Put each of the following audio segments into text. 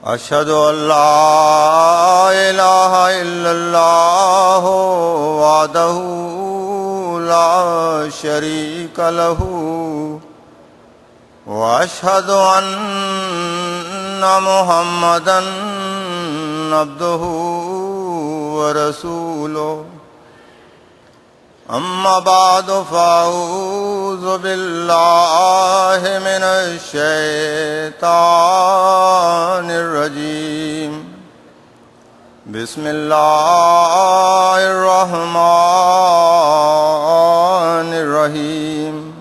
أشهد أن لا إله إلا الله وحده لا شريك له وأشهد أن محمدا عبده ورسوله أما بعد فأعوذ بالله من الشيطان الرجيم بسم الله الرحمن الرحيم.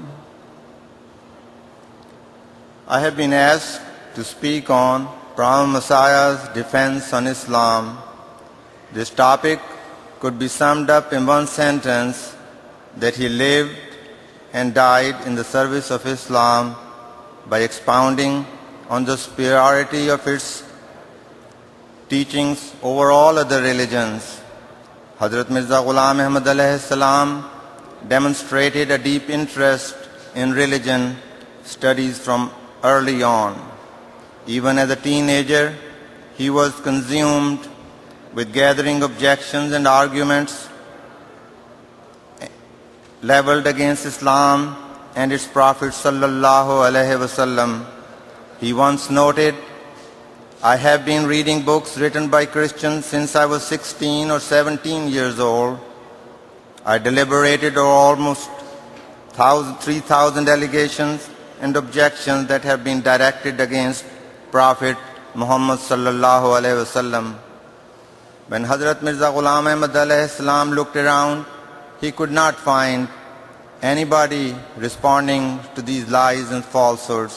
I have been asked to speak on Prophet Messiah's defense on Islam. This topic could be summed up in one sentence, that he lived and died in the service of Islam by expounding on the superiority of its teachings over all other religions. Hazrat Mirza Ghulam Ahmad alayhi salam demonstrated a deep interest in religion studies from early on. Even as a teenager, he was consumed with gathering objections and arguments leveled against Islam and its Prophet sallallahu alaihi wasallam. He once noted, "I have been reading books written by Christians since I was 16 or 17 years old. I deliberated over almost 3,000 allegations and objections that have been directed against Prophet Muhammad sallallahu alaihi wasallam." When Hazrat Mirza Ghulam Ahmad alayhi salam looked around, he could not find anybody responding to these lies and falsehoods.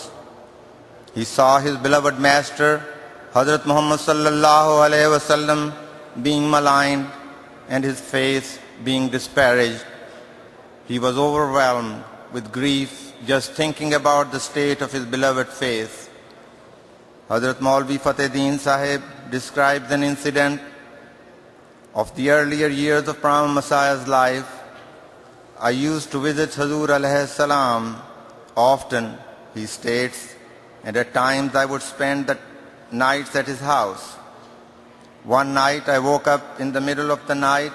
He saw his beloved master, Hazrat Muhammad sallallahu alaihi wasallam, being maligned and his faith being disparaged. He was overwhelmed with grief just thinking about the state of his beloved faith. Hazrat Maulvi Fateh Sahib describes an incident of the earlier years of Prophet Messiah's life. "I used to visit Hazur alayhi salam often," he states, "and at times I would spend the nights at his house. One night I woke up in the middle of the night,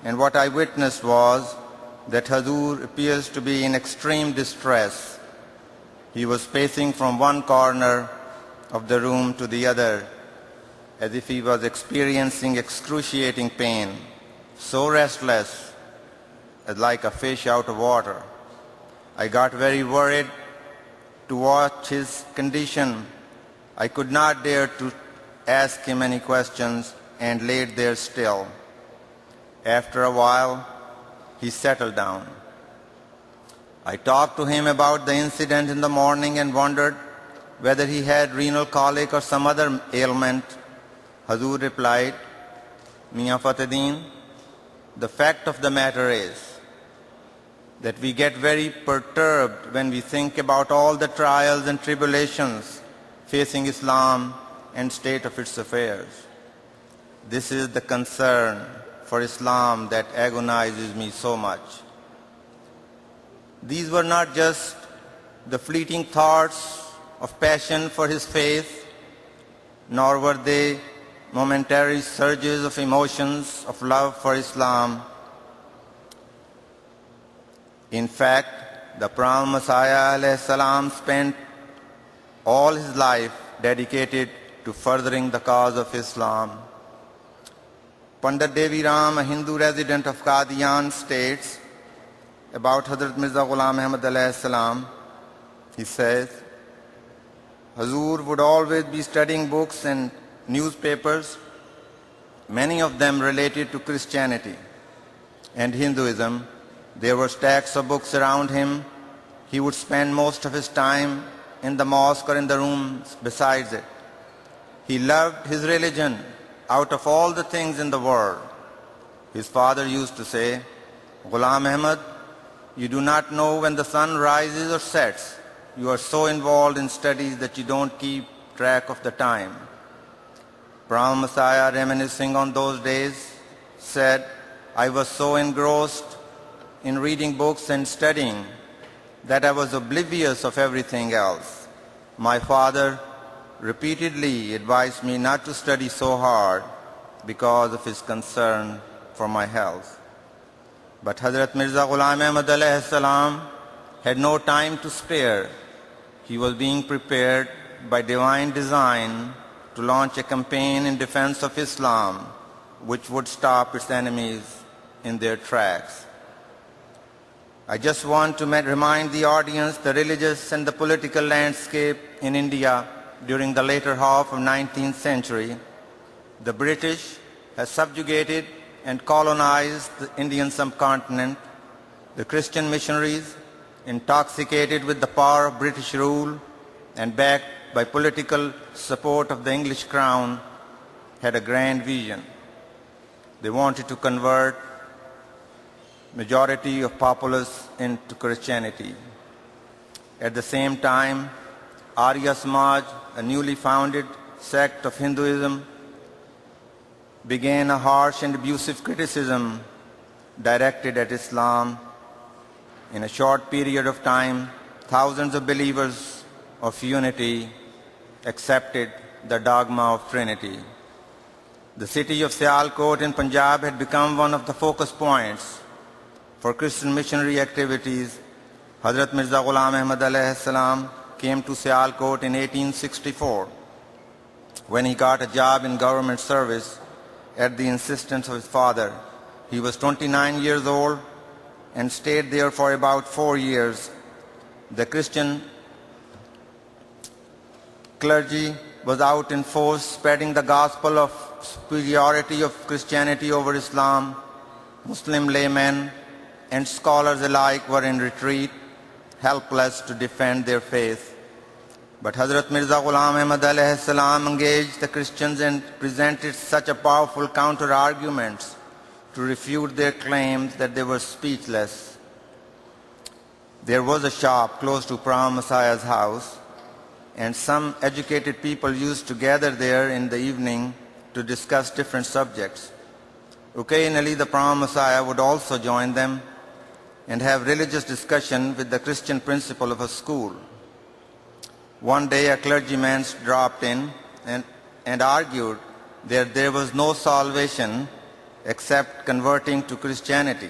and what I witnessed was that Hazur appears to be in extreme distress. He was pacing from one corner of the room to the other, as if he was experiencing excruciating pain, so restless as like a fish out of water. I got very worried to watch his condition. I could not dare to ask him any questions and laid there still. After a while, he settled down. I talked to him about the incident in the morning and wondered whether he had renal colic or some other ailment. Hazur replied, "Mian Fatedeen, the fact of the matter is that we get very perturbed when we think about all the trials and tribulations facing Islam and state of its affairs. This is the concern for Islam that agonizes me so much." These were not just the fleeting thoughts of passion for his faith, nor were they momentary surges of emotions of love for Islam. In fact, the Prophet Messiah alayhi salam spent all his life dedicated to furthering the cause of Islam. Pandit Devi Ram, a Hindu resident of Qadian, states about Hazrat Mirza Ghulam Ahmad alayhi salam, he says, "Hazur would always be studying books and newspapers, many of them related to Christianity and Hinduism. There were stacks of books around him. He would spend most of his time in the mosque or in the rooms besides it. He loved his religion out of all the things in the world. His father used to say, 'Ghulam Ahmad, you do not know when the sun rises or sets. You are so involved in studies that you don't keep track of the time.'" Prophet Messiah, reminiscing on those days, said, "I was so engrossed in reading books and studying that I was oblivious of everything else. My father repeatedly advised me not to study so hard because of his concern for my health. But Hazrat Mirza Ghulam Ahmad alayhi salam had no time to spare. He was being prepared by divine design to launch a campaign in defense of Islam, which would stop its enemies in their tracks. I just want to remind the audience the religious and the political landscape in India during the later half of 19th century. The British has subjugated and colonized the Indian subcontinent. The Christian missionaries, intoxicated with the power of British rule and backed by political support of the English crown, had a grand vision. They wanted to convert majority of populace into Christianity. At the same time, Arya Samaj, a newly founded sect of Hinduism, began a harsh and abusive criticism directed at Islam. In a short period of time, thousands of believers of unity accepted the dogma of Trinity. The city of Sialkot in Punjab had become one of the focus points for Christian missionary activities. Hazrat Mirza Ghulam Ahmad alayhi salam came to Sialkot in 1864 when he got a job in government service at the insistence of his father. He was 29 years old and stayed there for about 4 years. The Christian clergy was out in force spreading the gospel of superiority of Christianity over Islam. Muslim laymen and scholars alike were in retreat, helpless to defend their faith. But Hazrat Mirza Ghulam Ahmad alayhi salam engaged the Christians and presented such a powerful counter-arguments to refute their claims that they were speechless. There was a shop close to Prime Messiah's house, and some educated people used to gather there in the evening to discuss different subjects. Occasionally, the Prime Messiah would also join them and have religious discussion with the Christian principal of a school. One day, a clergyman dropped in and argued that there was no salvation except converting to Christianity.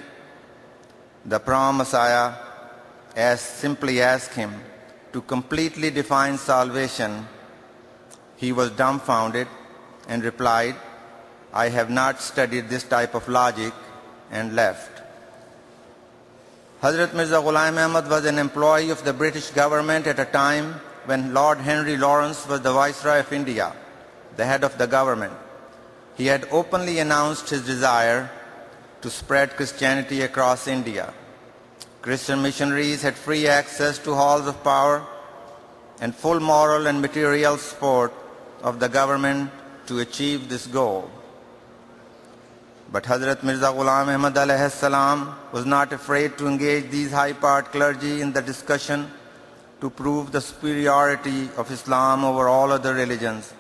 The Prime Messiah simply asked him to completely define salvation. He was dumbfounded and replied, "I have not studied this type of logic," and left. Hazrat Mirza Ghulam Ahmad was an employee of the British government at a time when Lord Henry Lawrence was the Viceroy of India, the head of the government. He had openly announced his desire to spread Christianity across India. Christian missionaries had free access to halls of power and full moral and material support of the government to achieve this goal. But Hazrat Mirza Ghulam Ahmad alayhi salam was not afraid to engage these high-powered clergy in the discussion to prove the superiority of Islam over all other religions.